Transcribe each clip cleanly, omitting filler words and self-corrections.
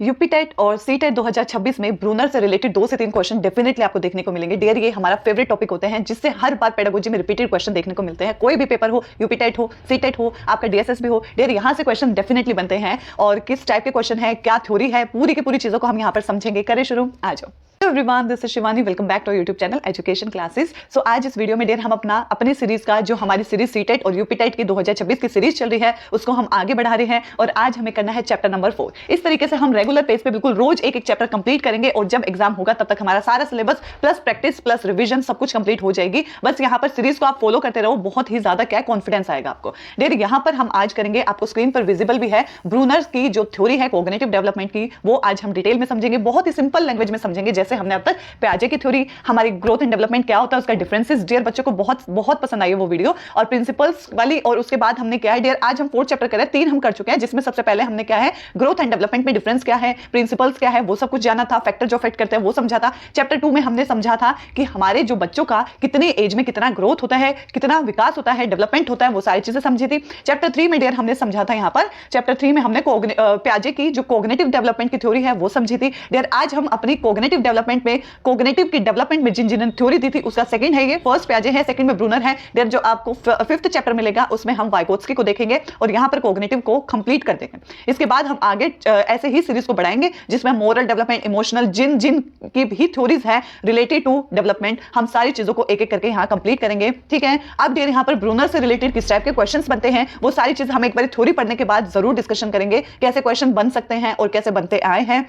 UP TET और C TET 2026 में Brunner से रिलेटेड 2 से 3 क्वेश्चन डेफिनेटली आपको देखने को मिलेंगे। डियर, ये हमारा फेवरेट टॉपिक होते हैं जिससे हर बार पेडागोजी में रिपीटेड क्वेश्चन देखने को मिलते हैं। कोई भी पेपर हो, यूपी टेट हो, सी टेट हो, आपका डीएसएस भी हो, डियर यहाँ से क्वेश्चन डेफिनेटली बनते हैं। और किस टाइप के क्वेश्चन है, क्या थ्योरी है, पूरी की पूरी चीजों को हम यहाँ पर समझेंगे। करें शुरू, आ जाओ। Everyone, this is Shivani, welcome back to YouTube channel education classes. So आज इस वीडियो में डियर हम अपनी सीरीज का जो हमारी सीरीज सीटेट और यूपी टेट की 2026 की सीरीज चल रही है उसको हम आगे बढ़ा रहे हैं और आज हमें करना है चैप्टर नंबर 4। इस तरीके से हम रेगुलर पेज पे बिल्कुल रोज एक एक चैप्टर कंप्लीट करेंगे और जब एग्जाम होगा तब तक हमारा सारा syllabus plus practice plus revision सब कुछ कंप्लीट हो जाएगी। बस यहाँ पर सीरीज को आप फॉलो करते रहो, बहुत ही ज्यादा क्या कॉन्फिडेंस आएगा आपको। डियर यहाँ पर हम आज करेंगे, आपको स्क्रीन पर विजिबल भी है, ब्रूनर की जो थ्योरी है कॉग्निटिव डेवलपमेंट की, वो आज हम डिटेल में समझेंगे, बहुत ही सिंपल लैंग्वेज में समझेंगे जैसे हमने अब तक पियाजे की थ्योरी, हमारी ग्रोथ एंड डेवलपमेंट क्या होता है, उसका डिफरेंसेस। डियर बच्चों को बहुत बहुत पसंद आई है वो वीडियो और प्रिंसिपल्स वाली। और उसके बाद हमने क्या है डियर, आज हम 4 चैप्टर करें, 3 हम कर चुके हैं जिसमें सबसे पहले हमने क्या है ग्रोथ एंड डेवलपमेंट में डिफरेंस क्या है, प्रिंसिपल्स क्या है, वो सब कुछ जाना था, फैक्टर जो अफेक्ट करते हैं वो समझा था। चैप्टर 2 में हमने समझा था कि हमारे जो बच्चों का कितने एज में कितना ग्रोथ होता है, कितना विकास होता है, डेवलपमेंट होता है, वो सारी चीजें समझी थी। चैप्टर 3 में डियर हमने समझा था, यहाँ पर चैप्टर 3 में हमने पियाजे की जो कॉग्निटिव डेवलपमेंट की थ्योरी है वो समझी थी। डियर आज हम अपनी कॉग्निटिव डेवलपमेंट में, कॉग्निटिव की डेवलपमेंट में जिन्होंने थ्योरी दी थी उसका सेकंड है ये, फर्स्ट पियाजे है, सेकंड में ब्रूनर है। देन जो आपको 5th चैप्टर मिलेगा उसमें हम वाइगोत्स्की को देखेंगे और यहां पर कॉग्निटिव को कंप्लीट कर देंगे। इसके बाद हम आगे ऐसे ही सीरीज को बढ़ाएंगे जिसमें मोरल डेवलपमेंट, इमोशनल, जिन जिन की भी थ्योरीज है रिलेटेड टू डेवलपमेंट, हम सारी चीजों को एक एक करके यहां कंप्लीट करेंगे। ठीक है, अब डियर यहां पर ब्रूनर से रिलेटेड किस टाइप के क्वेश्चंस बनते हैं वो सारी चीज हम एक बार थ्योरी पढ़ने के बाद जरूर डिस्कशन करेंगे, कैसे क्वेश्चन बन सकते हैं और कैसे बनते आए हैं।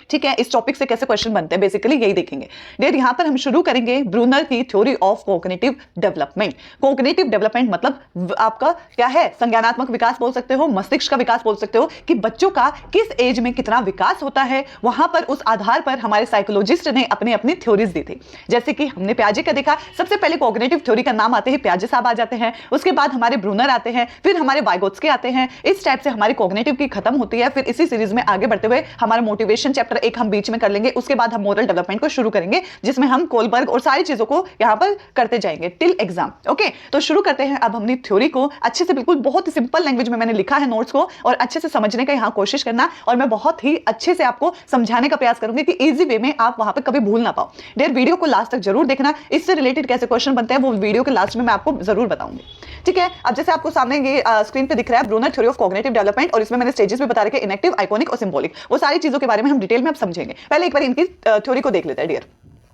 ठीक है, इस टॉपिक से कैसे क्वेश्चन बनते हैं बेसिकली यही देखेंगे। डियर यहां पर हम शुरू करेंगे ब्रूनर की theory of cognitive development. Cognitive development मतलब आपका क्या है, संज्ञानात्मक विकास बोल सकते हो, मस्तिष्क का विकास बोल सकते हो कि बच्चों का किस एज में कितना विकास होता है। वहां पर उस आधार पर हमारे साइकोलॉजिस्ट ने अपनी अपनी थ्योरीज दी थी। जैसे कि हमने पियाजे का देखा, सबसे पहले कॉग्निटिव थ्योरी का नाम आते हैं पियाजे साहब आ जाते हैं, उसके बाद हमारे ब्रूनर आते हैं, फिर हमारे वाइगोत्स्की आते हैं। इस टाइप से हमारी कॉग्निटिव की खत्म होती है। फिर इसी सीरीज में आगे बढ़ते हुए हमारा मोटिवेशन चैप्टर एक हम बीच में कर लेंगे, उसके बाद हम मोरल डेवलपमेंट को शुरू करेंगे जिसमें हम कोलबर्ग और सारी चीजों को यहां पर करते जाएंगे टिल एग्जाम। ओके, तो शुरू करते हैं अब अपनी थ्योरी को अच्छे से, बिल्कुल बहुत ही सिंपल लैंग्वेज में मैंने लिखा है नोट्स को और अच्छे से समझने का यहां कोशिश करना और मैं बहुत ही अच्छे से आपको समझाने का प्रयास करूंगी कि इजी वे में आप वहां पर कभी भूल ना पाओ। डियर वीडियो को लास्ट तक जरूर देखना, इससे रिलेटेड कैसे क्वेश्चन बनते हैं वो वीडियो के लास्ट में मैं आपको जरूर बताऊंगी। ठीक है, अब जैसे आपको सामने ये स्क्रीन पे दिख रहा है Bruner theory of cognitive development और इसमें मैंने स्टेजेस भी बता रखे, इनेक्टिव, आइकॉनिक और सिंबॉलिक, वो सारी चीजों के बारे में हम डिटेल में अब समझेंगे। पहले एक बार इनकी थ्योरी को देख लेते हैं। डियर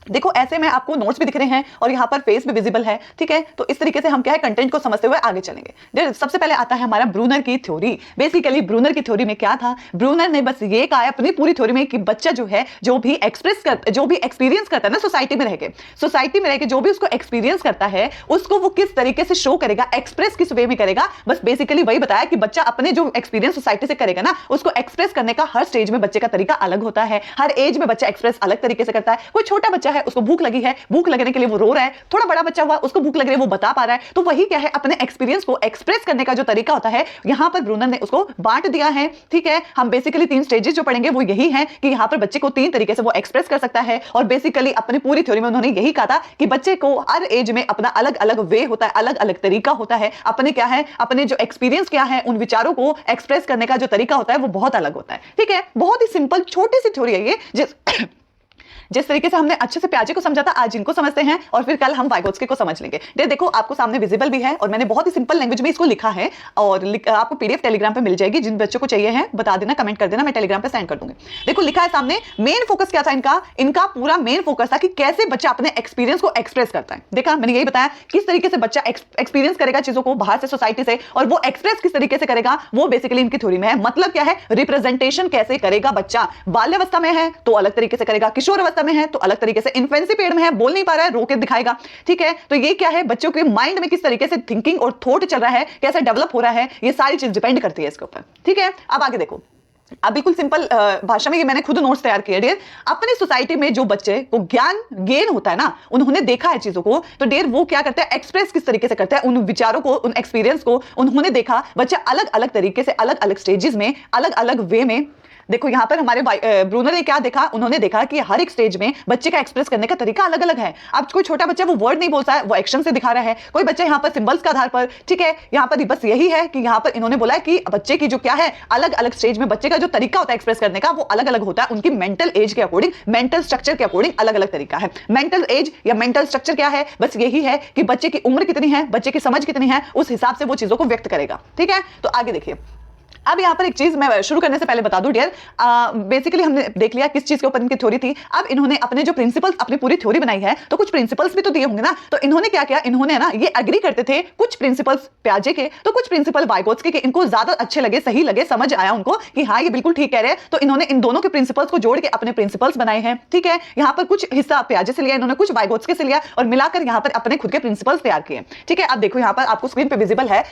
देखो ऐसे में आपको नोट्स भी दिख रहे हैं और यहाँ पर फेस भी विजिबल है। ठीक है, तो इस तरीके से हम क्या है कंटेंट को समझते हुए आगे चलेंगे। सबसे पहले आता है हमारा ब्रूनर की थ्योरी। बेसिकली ब्रूनर की थ्योरी में क्या था, ब्रूनर ने बस ये कहा अपनी पूरी थ्योरी में कि बच्चा जो है जो भी एक्सपीरियंस करता है ना सोसाइटी में रह के जो भी उसको एक्सपीरियंस करता है उसको वो किस तरीके से शो करेगा, एक्सप्रेस किस वे में करेगा। बस बेसिकली वही बताया कि बच्चा अपने जो एक्सपीरियंस सोसाइटी से करेगा ना उसको एक्सप्रेस करने का हर स्टेज में बच्चे का तरीका अलग होता है, हर एज में बच्चा एक्सप्रेस अलग तरीके से करता है। कोई छोटा बच्चा है उसको भूख लगी है, भूख लगने के लिए वो रो रहा है, थोड़ा बड़ा बच्चा हुआ उसको भूख लग रही है वो बता पा रहा है। तो वही क्या है अपने एक्सपीरियंस को एक्सप्रेस करने का जो तरीका होता है यहां पर ब्रूनर ने उसको बांट दिया है। ठीक है, हम बेसिकली 3 स्टेजेस जो पढ़ेंगे वो यही है कि यहां पर बच्चे को 3 तरीके से वो एक्सप्रेस कर सकता है और बेसिकली अपनी पूरी थ्योरी में उन्होंने यही कहा था कि बच्चे को हर एज में अपना अलग अलग वे होता है, अलग अलग तरीका होता है, अपने क्या है अपने जो एक्सपीरियंस क्या है उन विचारों को एक्सप्रेस करने का जो तरीका होता है वो बहुत अलग होता है। ठीक है, बहुत ही सिंपल छोटी सी थ्योरी है ये, जिस तरीके से हमने अच्छे से पियाजे को समझा था आज इनको समझते हैं और फिर कल हम वाइगोत्स्की को समझ लेंगे। देखो आपको सामने विजिबल भी है और मैंने बहुत ही सिंपल लैंग्वेज में इसको लिखा है और आपको पीडीएफ टेलीग्राम पे मिल जाएगी। जिन बच्चों को चाहिए है बता देना, कमेंट कर देना, मैं टेलीग्राम पे सेंड कर दूंगी। देखो लिखा है सामने, मेन फोकस क्या था इनका पूरा मेन फोकस था कि कैसे बच्चा अपने एक्सपीरियंस को एक्सप्रेस करता है। देखा मैंने यही बताया किस तरीके से बच्चा एक्सपीरियंस करेगा चीजों को बाहर से सोसाइटी से और वो एक्सप्रेस किस तरीके से करेगा वो बेसिकली इनकी थ्योरी में है। मतलब क्या है, रिप्रेजेंटेशन कैसे करेगा बच्चा, बाल्यावस्था में है तो अलग तरीके से करेगा, किशोर अवस्था में है तो अलग तरीके से, इन्फेंसी पीरियड में है बोल नहीं पा रहा है रो के दिखाएगा। ठीक है, तो ये क्या है बच्चों के माइंड में किस तरीके से थिंकिंग और थॉट चल रहा है, कैसे डेवलप हो रहा है, ये सारी चीज डिपेंड करती है इसके ऊपर। ठीक है, अब आगे देखो, अब बिल्कुल सिंपल भाषा में ये मैंने खुद नोट्स तैयार किए। डियर अपनी सोसाइटी में जो बच्चे को ज्ञान गेन होता है ना, उन्होंने देखा है चीजों को, तो डियर वो क्या करते हैं एक्सप्रेस किस तरीके से करता है उन विचारों को, उन एक्सपीरियंस को उन्होंने देखा। बच्चा अलग अलग तरीके से अलग अलग स्टेजेस में अलग अलग वे में देखो यहाँ पर हमारे ब्रूनर ने क्या देखा, उन्होंने देखा कि हर एक स्टेज में बच्चे का एक्सप्रेस करने का तरीका अलग अलग है। अब कोई छोटा बच्चा वो वर्ड नहीं बोलता है, वो एक्शन से दिखा रहा है, कोई बच्चा यहाँ पर सिंबल्स का आधार पर, ठीक है। यहाँ पर बस यही है कि यहाँ पर इन्होंने बोला कि बच्चे की जो क्या है, अलग अलग स्टेज में बच्चे का जो तरीका होता है एक्सप्रेस करने का वो अलग अलग होता है, उनकी मेंटल एज के अकॉर्डिंग, मेंटल स्ट्रक्चर के अकॉर्डिंग अलग अलग तरीका है। मेंटल एज या मेंटल स्ट्रक्चर क्या है, बस यही है कि बच्चे की उम्र कितनी है, बच्चे की समझ कितनी है, उस हिसाब से वो चीजों को व्यक्त करेगा, ठीक है। तो आगे देखिए, अब यहाँ पर एक चीज मैं शुरू करने से पहले बता दूं डियर, बेसिकली हमने देख लिया किस चीज के ऊपर इनकी थ्योरी थी। अब इन्होंने अपने जो प्रिंसिपल्स, अपनी पूरी थ्योरी बनाई है, तो कुछ प्रिंसिपल्स भी तो दिए होंगे ना। तो इन्होंने क्या किया, इन्होंने ना ये एग्री करते थे कुछ प्रिंसिपल्स प्याजे के, तो कुछ प्रिंसिपल वाइगोत्स्की के इनको ज्यादा अच्छे लगे, सही लगे, समझ आया उनको कि हाँ ये बिल्कुल ठीक कह रहे हैं। तो इन्होंने इन दोनों के प्रिंसिपल्स को जोड़ के अपने प्रिंसिपल्स बनाए हैं, ठीक है। यहाँ पर कुछ हिस्सा प्याजे से लिया इन्होंने, कुछ वाइगोत्स्की से लिया और मिलाकर यहाँ पर अपने खुद के प्रिंसिपल्स तैयार किए, ठीक है। अब देखो यहाँ पर आपको स्क्रीन पे विजिबल है,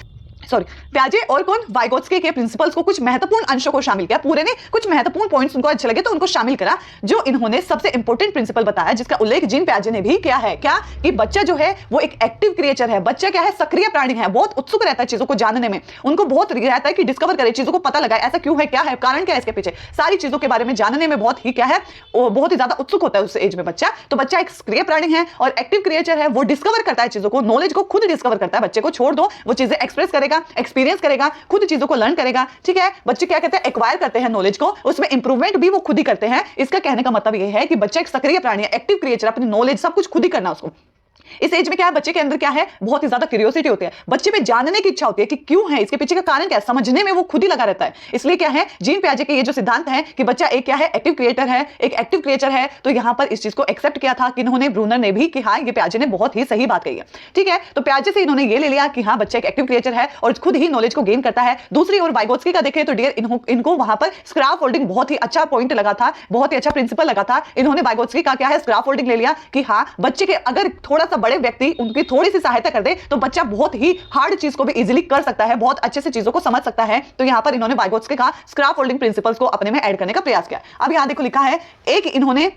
सॉरी, प्याजे और कौन, वाइगोत्स्की के प्रिंसिपल्स को कुछ महत्वपूर्ण अंशों को शामिल किया, पूरे ने कुछ महत्वपूर्ण पॉइंट्स उनको अच्छे लगे तो उनको शामिल करा। जो इन्होंने सबसे इंपॉर्टेंट प्रिंसिपल बताया, जिसका उल्लेख जीन प्याजे ने भी किया है, क्या कि बच्चा जो है वो एक एक्टिव क्रिएचर है, बच्चा क्या है, सक्रिय प्राणी है, बहुत उत्सुक रहता है चीजों को जानने में, उनको बहुत रहता है कि डिस्कवर करे, चीजों को पता लगाए, ऐसा क्यों है, क्या है, कारण क्या है इसके पीछे, सारी चीजों के बारे में जानने में बहुत ही क्या है, बहुत ही ज्यादा उत्सुक होता है उस एज में बच्चा। तो बच्चा एक सक्रिय प्राणी है और एक्टिव क्रिएचर है, वो डिस्कवर करता है चीजों को, नॉलेज को खुद डिस्कवर करता है। बच्चे को छोड़ दो, वो चीजें एक्सप्रेस करेगा, एक्सपीरियंस करेगा, खुद चीजों को लर्न करेगा, ठीक है। बच्चे क्या कहते हैं, एक्वायर करते हैं नॉलेज को, उसमें इंप्रूवमेंट भी वो खुद ही करते हैं। इसका कहने का मतलब ये है कि बच्चा एक सक्रिय प्राणी है, एक्टिव क्रिएचर, अपनी नॉलेज सब कुछ खुद ही करना उसको। इस एज में क्या है, बच्चे के अंदर क्या है, बहुत ही ज्यादा क्यूरियोसिटी होती है, बच्चे में जानने की इच्छा होती है कि क्यों है, इसके पीछे का कारण क्या है, समझने में वो खुद ही लगा रहता है। इसलिए क्या है, जीन प्याजे के ये जो सिद्धांत है कि बच्चा एक क्या है, एक्टिव क्रिएटर है, एक एक्टिव क्रिएचर है, तो यहां पर इस चीज को एक्सेप्ट किया था कि इन्होंने, ब्रूनर ने भी, कि हाँ ये प्याजे ने बहुत ही सही बात कही है, ठीक है। तो प्याजे से इन्होंने ये ले लिया कि हाँ बच्चा एक एक्टिव क्रिएचर है और खुद ही नॉलेज को गेन करता है। दूसरी ओर वाइगोत्स्की का देखें तो डियर, इनको वहां पर स्क्रैप फोल्डिंग बहुत ही अच्छा पॉइंट लगा था, बहुत ही अच्छा प्रिंसिपल लगा था। इन्होंने वाइगोत्स्की का क्या है, स्क्रैप फोल्डिंग ले लिया कि हाँ बच्चे के अगर थोड़ा सा बड़े व्यक्ति उनकी थोड़ी सी सहायता कर दे तो बच्चा बहुत ही हार्ड चीज को भी इजीली कर सकता है, बहुत अच्छे से चीजों को समझ सकता है। तो यहां पर इन्होंने वाइगोत्स्की का स्क्रैप फोल्डिंग प्रिंसिपल्स को अपने में ऐड करने का प्रयास किया। अब यहां देखो लिखा है, एक इन्होंने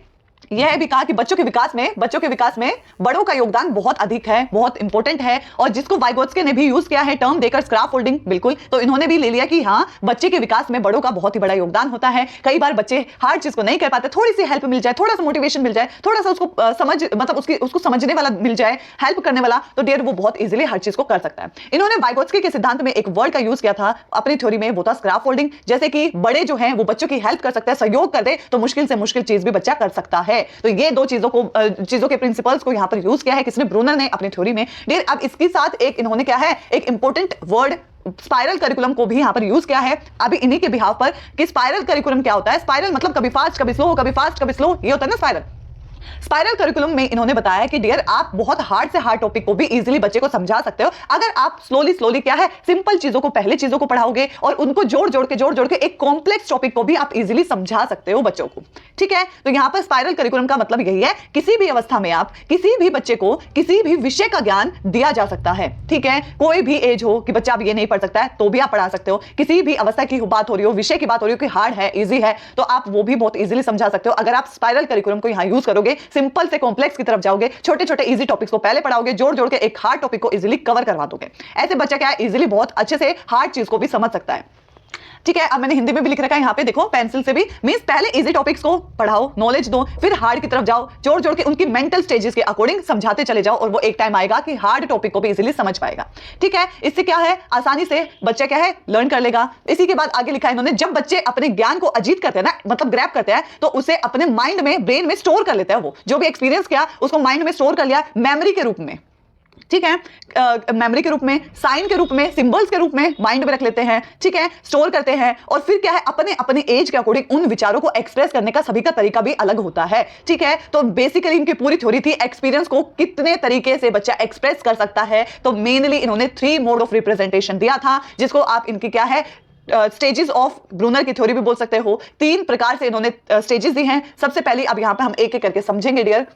यह भी कहा कि बच्चों के विकास में बड़ों का योगदान बहुत अधिक है, बहुत इंपॉर्टेंट है, और जिसको वाइगोत्स्की ने भी यूज किया है टर्म देकर, स्क्रैप फोल्डिंग, बिल्कुल। तो इन्होंने भी ले लिया कि हाँ बच्चे के विकास में बड़ों का बहुत ही बड़ा योगदान होता है। कई बार बच्चे हार्ड चीज को नहीं कर पाते, थोड़ी सी हेल्प मिल जाए, थोड़ा सा मोटिवेशन मिल जाए, थोड़ा सा उसको समझ, मतलब उसको समझने वाला मिल जाए, हेल्प करने वाला, तो डियर वो बहुत इजीली हर चीज को कर सकता है। इन्होंने वाइगोत्स्की के सिद्धांत में एक वर्ड का यूज किया था अपनी थ्योरी में, वो था स्क्रैप फोल्डिंग। जैसे कि बड़े जो हैं वो बच्चों की हेल्प कर सकते हैं, सहयोग कर दे तो मुश्किल से मुश्किल चीज भी बच्चा कर सकता है। तो ये दो चीजों के प्रिंसिपल्स को यहां पर यूज किया है किसने, ब्रूनर ने, अपनी थ्योरी में। डियर अब इसके साथ एक इन्होंने क्या है, एक इंपॉर्टेंट वर्ड स्पाइरल करिकुलम को भी यहां पर यूज किया है, अभी इन्हीं के बिहाव पर, कि स्पाइरल करिकुलम क्या होता है। स्पाइरल मतलब कभी फास्ट कभी स्लो, कभी फास्ट कभी स्लो, ये होता है ना स्पाइरल। स्पाइरल करिकुलम में इन्होंने बताया कि डियर आप बहुत हार्ड से हार्ड टॉपिक को भी इजीली बच्चे को समझा सकते हो अगर आप स्लोली क्या है, सिंपल चीजों को, पहले चीजों को पढ़ाओगे और उनको जोड़ जोड़ के एक कॉम्प्लेक्स टॉपिक को भी आप इजीली समझा सकते हो बच्चों को, ठीक है। तो यहां पर स्पाइरल करिकुलम का मतलब यही है, किसी भी अवस्था में आप किसी भी बच्चे को किसी भी विषय का ज्ञान दिया जा सकता है, ठीक है। कोई भी एज हो कि बच्चा अब ये नहीं पढ़ सकता है तो भी आप पढ़ा सकते हो, किसी भी अवस्था की बात हो रही हो, विषय की बात हो रही हो कि हार्ड है, इजी है, तो आप वो भी बहुत इजीली समझा सकते हो अगर आप स्पाइरल करिकुलम को यहां यूज करोगे। सिंपल से कॉम्प्लेक्स की तरफ जाओगे, छोटे छोटे इजी टॉपिक्स को पहले पढ़ाओगे, जोड़ के एक हार्ड टॉपिक को इजीली कवर करवा दोगे। ऐसे बच्चा क्या है, इजीली बहुत अच्छे से हार्ड चीज को भी समझ सकता है, ठीक है। अब मैंने हिंदी में भी लिख रखा है यहाँ पे, देखो पेंसिल से भी, मींस पहले इजी टॉपिक्स को पढ़ाओ, नॉलेज दो, फिर हार्ड की तरफ जाओ, जोड़ के उनकी मेंटल स्टेजेस के अकॉर्डिंग समझाते चले जाओ, और वो एक टाइम आएगा कि हार्ड टॉपिक को भी इजीली समझ पाएगा, ठीक है। इससे क्या है, आसानी से बच्चा क्या है, लर्न कर लेगा। इसी के बाद आगे लिखा है इन्होंने, जब बच्चे अपने ज्ञान को अजीत करते हैं ना, मतलब ग्रैब करते हैं, तो उसे अपने माइंड में, ब्रेन में स्टोर कर लेते हैं। वो जो भी एक्सपीरियंस किया उसको माइंड में स्टोर कर लिया, मेमोरी के रूप में, ठीक है, मेमोरी के रूप में, साइन के रूप में, सिंबल्स के रूप में माइंड में रख लेते हैं, ठीक है, स्टोर करते हैं। और फिर क्या है, अपने अपने एज के अकॉर्डिंग उन विचारों को एक्सप्रेस करने का सभी का तरीका भी अलग होता है, ठीक है। तो बेसिकली इनकी पूरी थ्योरी थी एक्सपीरियंस को कितने तरीके से बच्चा एक्सप्रेस कर सकता है। तो मेनली इन्होंने 3 मोड ऑफ रिप्रेजेंटेशन दिया था, जिसको आप इनकी क्या है, स्टेजेस ऑफ ब्रूनर की थ्योरी भी बोल सकते हो। 3 प्रकार से इन्होंने स्टेजेस दी हैं। सबसे पहले अब यहां पर हम एक एक करके समझेंगे डियर,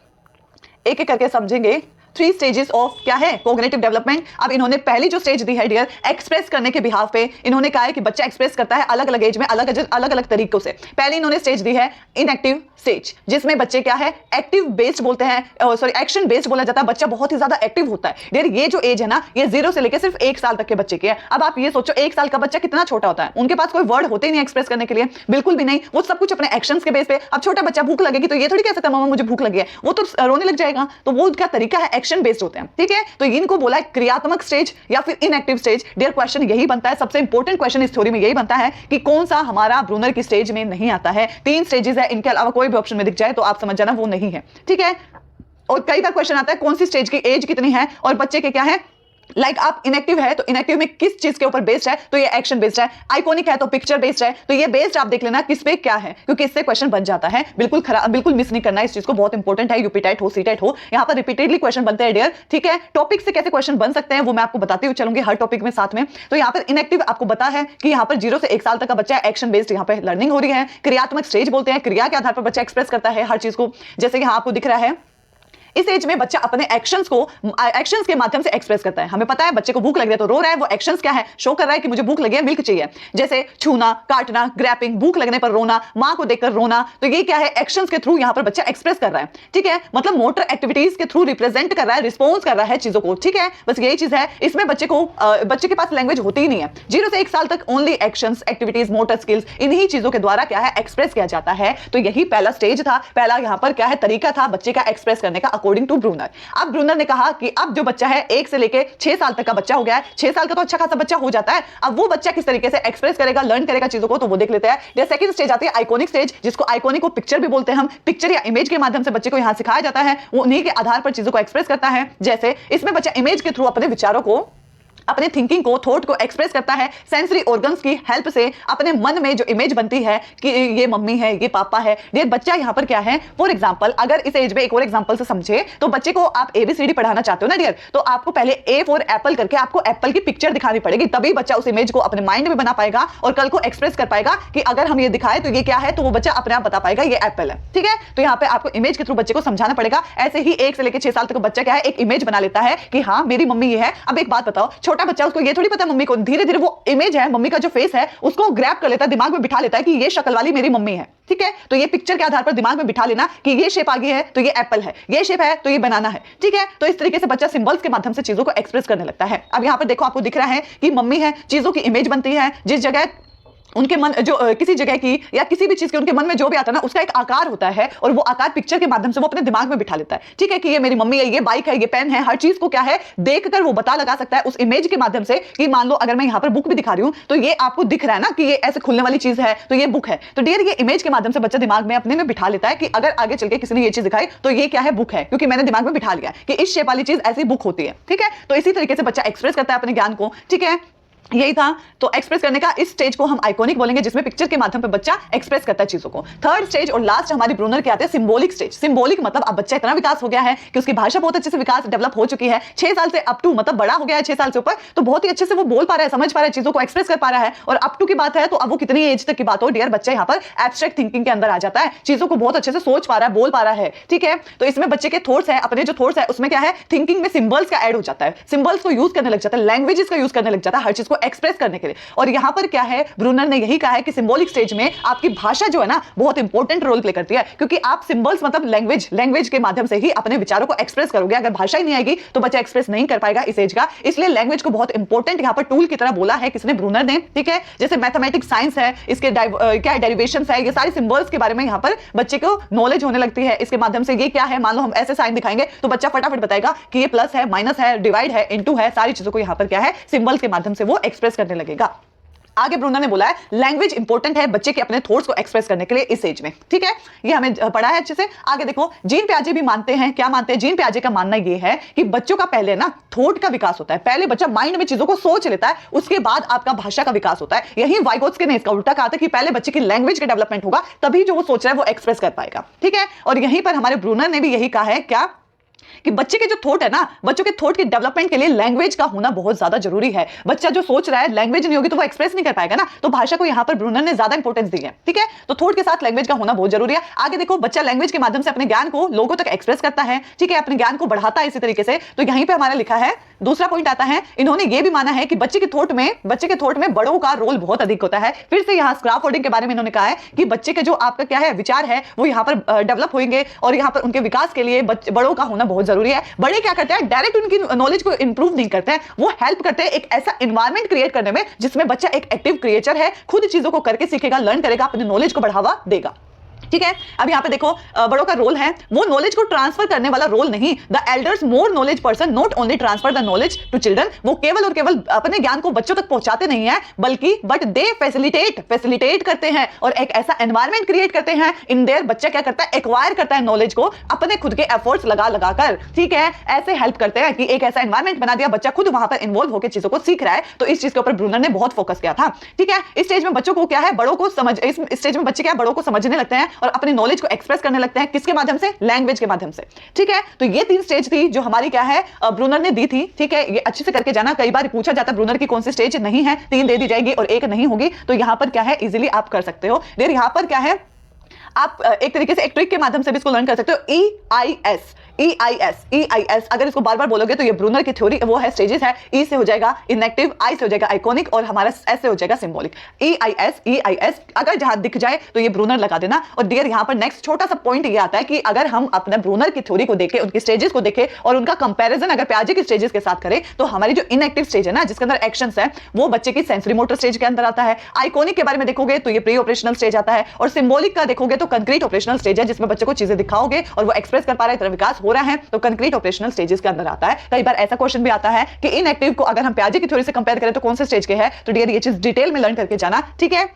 एक एक करके समझेंगे। 3 स्टेजेस ऑफ क्या है, कोग्निटिव डेवलपमेंट। अब इन्होंने पहली जो स्टेज दी है डियर, एक्सप्रेस करने के बिहाफ पे इन्होंने कहा है कि बच्चा एक्सप्रेस करता है अलग अलग एज में अलग अलग तरीकों से। पहले इन्होंने स्टेज दी है इनएक्टिव स्टेज, जिसमें बच्चे क्या है, एक्टिव बेस्ड बोलते हैं, सॉरी एक्शन बेस्ड बोला जाता है। बच्चा बहुत ही ज्यादा एक्टिव होता है डियर। ये जो एज है ना, ये 0 से लेकर सिर्फ 1 साल तक के बच्चे की है। अब आप ये सोचो 1 साल का बच्चा कितना छोटा होता है, उनके पास कोई वर्ड होते ही नहीं एक्सप्रेस करने के लिए, बिल्कुल भी नहीं, वो सब कुछ अपने एक्शंस के बेस पे। अब छोटा बच्चा भूख लगेगी तो ये थोड़ी कह सकता है मामा मुझे भूख लगी है, वो तो रोने लग जाएगा। तो वो क्या तरीका है, एक्शन बेस्ड होते हैं, ठीक है। तो इनको बोला है क्रियात्मक स्टेज या फिर इनएक्टिव स्टेज। डियर क्वेश्चन यही बनता है, सबसे इंपॉर्टेंट क्वेश्चन इस थ्योरी में यही बनता है कि कौन सा हमारा ब्रूनर की स्टेज में नहीं आता है। 3 स्टेजेस है, इनके अलावा कोई भी ऑप्शन में दिख जाए तो आप समझ जाना वो नहीं है, ठीक है। और कई बार क्वेश्चन आता है कौन सी स्टेज की एज कितनी है और बच्चे के क्या है, लाइक आप इनएक्टिव है तो इनएक्टिव में किस चीज के ऊपर बेस्ड है, तो ये एक्शन बेस्ड है। आइकॉनिक है तो पिक्चर बेस्ड है, तो ये बेस्ड आप देख लेना किस पे क्या है, क्योंकि इससे क्वेश्चन बन जाता है। बिल्कुल मिस नहीं करना इस चीज को, बहुत इंपॉर्टेंट है। यूपी टाइट हो, सी टाइट हो, यहां पर रिपीटेडली क्वेश्चन बनते हैं डियर, ठीक है। टॉपिक से कैसे क्वेश्चन बन सकते हैं वो मैं आपको बताती हुई चलूंगी हर टॉपिक में साथ में। तो यहां पर इनएक्टिव आपको पता है कि यहां पर 0 से 1 साल तक का बच्चा एक्शन बेस्ड यहां पर लर्निंग हो रही है। क्रियात्मक स्टेज बोलते हैं, क्रिया के आधार पर बच्चा एक्सप्रेस करता है हर चीज को, जैसे यहां आपको दिख रहा है। इस एज में बच्चा अपने एक्शंस के माध्यम से एक्सप्रेस करता है। हमें पता है बच्चे को भूख लग रही है तो रो रहा है, वो एक्शंस क्या है, शो कर रहा है कि मुझे भूख लगी है, मिल्क चाहिए, जैसे छूना, काटना, ग्रैपिंग, भूख लगने पर रोना, मां को देखकर रोना। तो ये क्या है, एक्शंस के थ्रू यहां पर बच्चा एक्सप्रेस कर रहा है, ठीक है। मतलब मोटर एक्टिविटीज के थ्रू रिप्रेजेंट कर रहा है, रिस्पॉन्स कर रहा है चीजों को, ठीक है। बस यही चीज है। इसमें बच्चे के पास लैंग्वेज होती ही नहीं है। 0 से 1 साल तक only actions, activities, motor skills, इन्हीं चीजों के द्वारा क्या है, एक्सप्रेस किया जाता है। तो यही पहला स्टेज था, पहला यहां पर क्या है, तरीका था बच्चे का एक्सप्रेस करने का अकॉर्डिंग टू ब्रूनर। अब ब्रूनर ने कहा कि अब जो बच्चा है 1 से लेके 6 साल तक का बच्चा हो गया है, 6 साल का तो अच्छा खासा बच्चा हो जाता है। अब वो बच्चा किस तरीके से एक्सप्रेस करेगा, लर्न करेगा चीजों को, तो वो देख लेते हैं। सेकंड स्टेज आती है आइकॉनिक स्टेज, जिसको आइकॉनिक को पिक्चर भी बोलते हैं हम। पिक्चर या इमेज के माध्यम से बच्चे को यहां सिखाया जाता है, वो उन्हीं के आधार पर चीजों को एक्सप्रेस करता है। जैसे इसमें बच्चा इमेज के थ्रू अपने विचारों को, अपने थिंकिंग को, थॉट को एक्सप्रेस करता है सेंसरी ऑर्गन्स की हेल्प से। अपने मन में जो इमेज बनती है कि ये मम्मी है, ये पापा है, डियर बच्चा यहां पर क्या है। फॉर एग्जांपल अगर इस एज में एक और एग्जांपल से समझे तो बच्चे को आप ABCD पढ़ाना चाहते हो ना डियर, तो आपको पहले A फॉर एप्पल करके आपको एप्पल की पिक्चर दिखानी पड़ेगी, तभी बच्चा उस इमेज को अपने माइंड में बना पाएगा और कल को एक्सप्रेस कर पाएगा कि अगर हम ये दिखाए तो ये क्या है, तो वो बच्चा अपने आप बता पाएगा ये एप्पल है, ठीक है। तो यहाँ पे आपको इमेज के थ्रू बच्चे को समझाना पड़ेगा। ऐसे ही 1 से लेकर 6 साल तक बच्चा क्या है, एक इमेज बना लेता है कि हाँ मेरी मम्मी ये है। अब एक बात बताओ, छोटा बच्चा उसको ये थोड़ी पता मम्मी को, धीरे धीरे वो इमेज है मम्मी का जो फेस है उसको ग्रैब कर लेता है, दिमाग में बिठा लेता है कि ये शक्ल वाली मेरी मम्मी है, ठीक है। तो ये पिक्चर के आधार पर दिमाग में बिठा लेना कि ये शेप आ गई है तो ये एप्पल है, ये शेप है तो ये बनाना है, ठीक है। तो इस तरीके से बच्चा सिंबल्स के माध्यम से चीजों को एक्सप्रेस करने लगता है। अब यहां पर देखो आपको दिख रहा है कि मम्मी है, चीजों की इमेज बनती है, जिस जगह उनके मन जो किसी जगह की या किसी भी चीज के उनके मन में जो भी आता है ना, उसका एक आकार होता है और वो आकार पिक्चर के माध्यम से वो अपने दिमाग में बिठा लेता है, ठीक है। कि ये मेरी मम्मी है, ये बाइक है, ये पेन है, हर चीज को क्या है देखकर वो पता लगा सकता है उस इमेज के माध्यम से। कि मान लो अगर मैं यहाँ पर बुक भी दिखा रही हूँ तो ये आपको दिख रहा है ना कि ये ऐसे खुलने वाली चीज है तो ये बुक है। तो डियर ये इमेज के माध्यम से बच्चा दिमाग में अपने में बिठा लेता है कि अगर आगे चल के किसी ने ये चीज दिखाई तो ये क्या है, बुक है, क्योंकि मैंने दिमाग में बिठा लिया कि इस शेप वाली चीज ऐसी बुक होती है, ठीक है। तो इसी तरीके से बच्चा एक्सप्रेस करता है अपने ज्ञान को, ठीक है। यही था। तो एक्सप्रेस करने का इस स्टेज को हम आइकॉनिक बोलेंगे, जिसमें पिक्चर के माध्यम पे बच्चा एक्सप्रेस करता है चीजों को। थर्ड स्टेज और लास्ट हमारी ब्रूनर के आते हैं सिंबॉलिक स्टेज। सिंबॉलिक मतलब अब बच्चा इतना विकास हो गया है कि उसकी भाषा बहुत अच्छे से विकास डेवलप हो चुकी है। 6 साल से अप टू मतलब बड़ा हो गया है 6 साल से ऊपर, तो बहुत ही अच्छे से वो बोल पा रहा है, समझ पा रहा है, चीजों को एक्सप्रेस कर पा रहा है। और अप टू की बात है तो अब वो कितनी एज तक की बात हो डियर, बच्चा यहाँ पर एब्स्ट्रैक्ट थिंकिंग के अंदर आ जाता है, चीजों को बहुत अच्छे से सोच पा रहा है, बोल पा रहा है, ठीक है। तो इसमें बच्चे के थॉट्स है, अपने जो थॉट्स है उसमें क्या है, थिंकिंग में सिंबल्स का ऐड हो जाता है, सिंबल्स को यूज करने लग जाता है, लैंग्वेजेस का यूज करने लग जाता है हर चीज को एक्सप्रेस करने के लिए। और यहां पर क्या है, ब्रूनर ने यही कहा है कि सिंबॉलिक स्टेज में आपकी भाषा जो है ना बहुत इंपॉर्टेंट रोल प्ले करती है, क्योंकि आप सिंबल्स मतलब लैंग्वेज के माध्यम से ही अपने विचारों को एक्सप्रेस करोगे। अगर भाषा ही नहीं आएगी तो बच्चा एक्सप्रेस नहीं कर पाएगा इस एज का। इसलिए लैंग्वेज को बहुत इंपॉर्टेंट यहां पर टूल की तरह बोला है किसने, ब्रूनर ने, ठीक है। जैसे मैथमेटिक्स, साइंस है, इसके क्या डेरिवेशंस है, ये सारी सिंबल्स के बारे में यहां पर बच्चे को नॉलेज होने लगती है। इसके माध्यम से ये क्या है, मान लो हम ऐसे साइन दिखाएंगे तो बच्चा फटाफट बताएगा कि ये प्लस है, माइनस है, डिवाइड है, इनटू है, सारी चीजों को यहां पर क्या है, सिंबल्स के माध्यम से वो एक्सप्रेस करने लगेगा। आगे ब्रूनर ने बोला है लैंग्वेज इंपॉर्टेंट है बच्चे के अपने थॉट्स को एक्सप्रेस करने के लिए इस एज में, ठीक है। ये हमें पढ़ा है अच्छे से। आगे देखो, जीन पियाजे भी मानते हैं, क्या मानते हैं, जीन पियाजे का मानना ये है कि बच्चों का पहले ना थॉट का विकास होता है, पहले बच्चा माइंड में चीजों को सोच लेता है, उसके बाद आपका भाषा का विकास होता है। यही वाइगोत्स्की ने इसका उल्टा कहा था कि पहले बच्चे की लैंग्वेज का डेवलपमेंट होगा, तभी जो वो सोच रहा है वो एक्सप्रेस कर पाएगा, ठीक है। और यहीं पर हमारे ब्रूनर ने भी यही कहा है क्या, कि बच्चे के जो थॉट है ना, बच्चों के थॉट के डेवलपमेंट के लिए लैंग्वेज का होना बहुत ज्यादा जरूरी है। बच्चा जो सोच रहा है, लैंग्वेज नहीं होगी तो वो एक्सप्रेस नहीं कर पाएगा ना, तो भाषा को यहाँ पर ब्रूनर ने ज्यादा इंपॉर्टेंस दी है। ठीक है, तो थॉट के साथ लैंग्वेज का होना बहुत जरूरी है। आगे देखो, बच्चा लैंग्वेज के माध्यम से अपने ज्ञान को लोगों तक एक्सप्रेस करता है। ठीक है, अपने ज्ञान को बढ़ाता है इसी तरीके से। तो यहीं पे हमारा लिखा है, दूसरा पॉइंट आता है, इन्होंने ये भी माना है कि बच्चे के थॉट में बड़ों का रोल बहुत अधिक होता है। फिर से यहाँ स्क्रैफोल्डिंग के बारे में इन्होंने कहा है कि बच्चे के जो आपका क्या है विचार है वो यहाँ पर डेवलप होंगे और यहाँ पर उनके विकास के लिए बड़ों का होना बहुत जरूरी है। बड़े क्या करते हैं, डायरेक्ट उनकी नॉलेज को इंप्रूव नहीं करते हैं, वो हेल्प करते हैं एक ऐसा एनवायरनमेंट क्रिएट करने में जिसमें बच्चा एक एक्टिव क्रिएचर है, खुद चीजों को करके सीखेगा, लर्न करेगा, अपनी नॉलेज को बढ़ावा देगा। ठीक है, अब यहां पे देखो बड़ों का रोल है, वो नॉलेज को ट्रांसफर करने वाला रोल नहीं। The elders more knowledge person not only transfer the knowledge to children, वो केवल और केवल अपने ज्ञान को बच्चों तक पहुंचाते नहीं है, बल्कि बट दे फैसिलिटेट करते हैं और एक ऐसा एनवायरमेंट क्रिएट करते हैं इन देयर, बच्चा क्या करता है, एक्वायर करता है नॉलेज को अपने खुद के एफर्ट्स लगा कर। ठीक है, ऐसे हेल्प करते हैं कि एक ऐसा एनवायरमेंट बना दिया, बच्चा खुद वहां पर इन्वॉल्व होकर चीजों को सीख रहा है। तो इस चीज के ऊपर ब्रूनर ने बहुत फोकस किया था। ठीक है, इस स्टेज में बच्चों को क्या है, बड़ों को समझ, इस स्टेज में बच्चे क्या है, बड़ों को समझने लगते हैं और अपनी नॉलेज को एक्सप्रेस करने लगते हैं। किसके माध्यम से, लैंग्वेज के माध्यम से। ठीक है, तो ये 3 स्टेज थी जो हमारी क्या है ब्रूनर ने दी थी। ठीक है, ये अच्छे से करके जाना, कई बार पूछा जाता है ब्रूनर की कौन सी स्टेज नहीं है, 3 दे दी जाएगी और 1 नहीं होगी, तो यहां पर क्या है इजीली आप कर सकते हो। देर यहां पर क्या है, आप एक तरीके से एक ट्रिक के माध्यम से भी इसको लर्न कर सकते हो। EIS अगर इसको बार बार बोलोगे तो ये ब्रूनर की थ्योरी वो है, स्टेजेस है। ई से हो जाएगा इनएक्टिव, आई से हो जाएगा आइकॉनिक और हमारा एस से हो जाएगा सिंबॉलिक। EIS अगर जहां दिख जाए तो ये ब्रूनर लगा देना। और डियर यहां पर नेक्स्ट छोटा सा पॉइंट ये आता है कि अगर हम अपने ब्रूनर की थ्योरी को देखें, उनकी स्टेजेस को देखें और उनका कंपैरिजन अगर पियाजे की स्टेजेस के साथ करें, तो हमारी जो इनएक्टिव स्टेज है ना, जिसके अंदर एक्शंस है, वो बच्चे की सेंसरी मोटर स्टेज के अंदर आता है। आइकॉनिक के बारे में देखोगे तो ये प्री ऑपरेशनल स्टेज आता है और सिंबॉलिक का देखोगे तो कंक्रीट ऑपरेशनल स्टेज है, जिसमें बच्चे को चीजें दिखाओगे और वो एक्सप्रेस कर पा रहा है, तरह विकास हो रहा है, तो कंक्रीट ऑपरेशनल स्टेजेस के अंदर आता है। कई बार ऐसा क्वेश्चन भी आता है कि इनएक्टिव को अगर हम पियाजे की थ्योरी से कंपेयर करें तो कौन से स्टेज के है, तो डियर ये चीज डिटेल में लर्न करके जाना। ठीक है,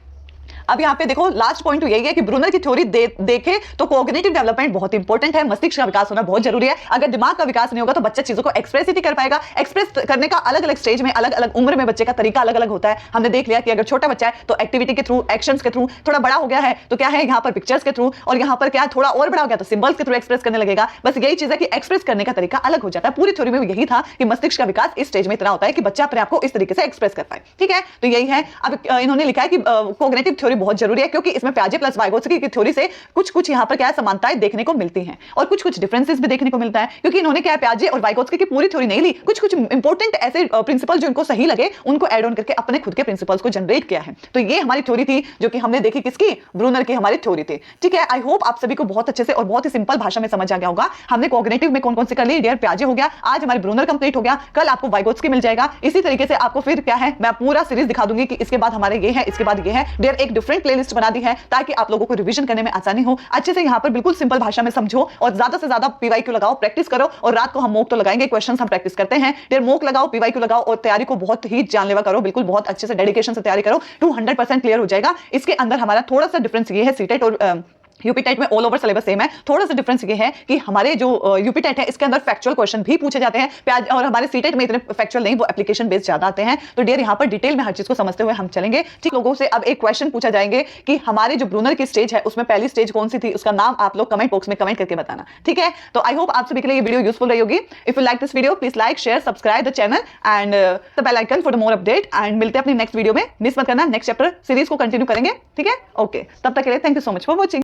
अब यहाँ पे देखो लास्ट पॉइंट तो यही है कि ब्रूनर की थ्योरी देखे तो कोग्निटिव डेवलपमेंट बहुत इंपॉर्टेंट है, मस्तिष्क का विकास होना बहुत जरूरी है। अगर दिमाग का विकास नहीं होगा तो बच्चा चीजों को एक्सप्रेस ही नहीं कर पाएगा। एक्सप्रेस करने का अलग अलग स्टेज में, अलग अलग उम्र में बच्चे का तरीका अलग अलग होता है। हमने देख लिया कि अगर छोटा बच्चा है तो एक्टिविटी के थ्रू, एक्शंस के थ्रू, थोड़ा बड़ा हो गया है तो क्या है यहाँ पर पिक्चर्स के थ्रू, और यहाँ पर क्या थोड़ा और बड़ा हो गया तो सिंबल्स के थ्रू एक्सप्रेस करने लगेगा। बस यही चीज है कि एक्सप्रेस करने का तरीका अलग हो जाता है। पूरी थ्योरी में यही था कि मस्तिष्क का विकास इस स्टेज में इतना होता है कि बच्चा अपने आप को इस तरीके से एक्सप्रेस कर पाए। ठीक है, तो यही है। अब इन्होंने लिखा है कि कोग्निटिव थ्योरी बहुत जरूरी है, क्योंकि इसमें पियाजे प्लस वाइगोत्स्की की थ्योरी से कुछ यहाँ पर क्या है समानताएं देखने को मिलती हैं और कुछ डिफरेंसेस भी देखने को मिलता है, क्योंकि इन्होंने क्या पियाजे और वाइगोत्स्की की पूरी थ्योरी नहीं ली, कुछ इंपॉर्टेंट ऐसे प्रिंसिपल जो इनको सही लगे उनको ऐड ऑन करके अपने खुद के प्रिंसिपल्स को जनरेट किया है। तो ये हमारी थ्योरी थी जो कि हमने देखी, किसकी, ब्रूनर की हमारी थ्योरी थी। ठीक है, आई होप आप सभी को बहुत अच्छे से और बहुत ही सिंपल भाषा में समझ आ गया होगा। हमने कोग्निटिव में कौन कौन से कर ली, डियर पियाजे हो गया, आज हमारी ब्रूनर कंप्लीट हो गया, कल आपको वाइगोत्स्की मिल जाएगा। इसी तरीके से आपको फिर क्या है, मैं पूरा सीरीज दिखा दूंगी कि इसके बाद हमारे ये है, इसके बाद ये है। डियर एक डिफरेंट प्लेलिस्ट बना दी है ताकि आप लोगों को रिवीजन करने में आसानी हो। अच्छे से यहाँ पर बिल्कुल सिंपल भाषा में समझो और ज्यादा से ज्यादा पीवाईक्यू लगाओ, प्रैक्टिस करो। और रात को हम मॉक तो लगाएंगे, क्वेश्चंस हम प्रैक्टिस करते हैं। डियर मॉक लगाओ, पीवाईक्यू लगाओ और तैयारी को बहुत ही जानलेवा करो, बिल्कुल बहुत अच्छे से डेडिकेशन से तैयारी करो, 200% क्लियर हो जाएगा। इसके अंदर हमारा थोड़ा सा डिफरेंस ये है, सीटेट और यूपी टेट में ऑल ओवर सिलेबस सेम है। थोड़ा सा डिफरेंस ये है कि हमारे जो यूपी टेट है इसके अंदर फैक्चुअल क्वेश्चन भी पूछे जाते हैं, और हमारे सीटेट में इतने फैक्चुअल नहीं, वो एप्लीकेशन बेस्ड ज्यादा आते हैं। तो डियर यहाँ पर डिटेल में हर चीज को समझते हुए हम चलेंगे। ठीक, लोगों से अब एक क्वेश्चन पूछा जाएंगे कि हमारे जो ब्रूनर की स्टेज है उसमें पहली स्टेज कौन सी थी, उसका नाम आप लोग कमेंट बॉक्स में कमेंट करके बताना। ठीक है, तो आई होप आप सभी के लिए ये वीडियो यूजफुल रही होगी। If you like this video please like, share, subscribe the channel and the bell icon for the more update. And मिलते हैं अपनी नेक्स्ट वीडियो में, मिस मत करना, नेक्स्ट चैप्टर सीरीज को कंटिन्यू करेंगे। ठीक है, ओके, तब तक के लिए thank you so much for watching.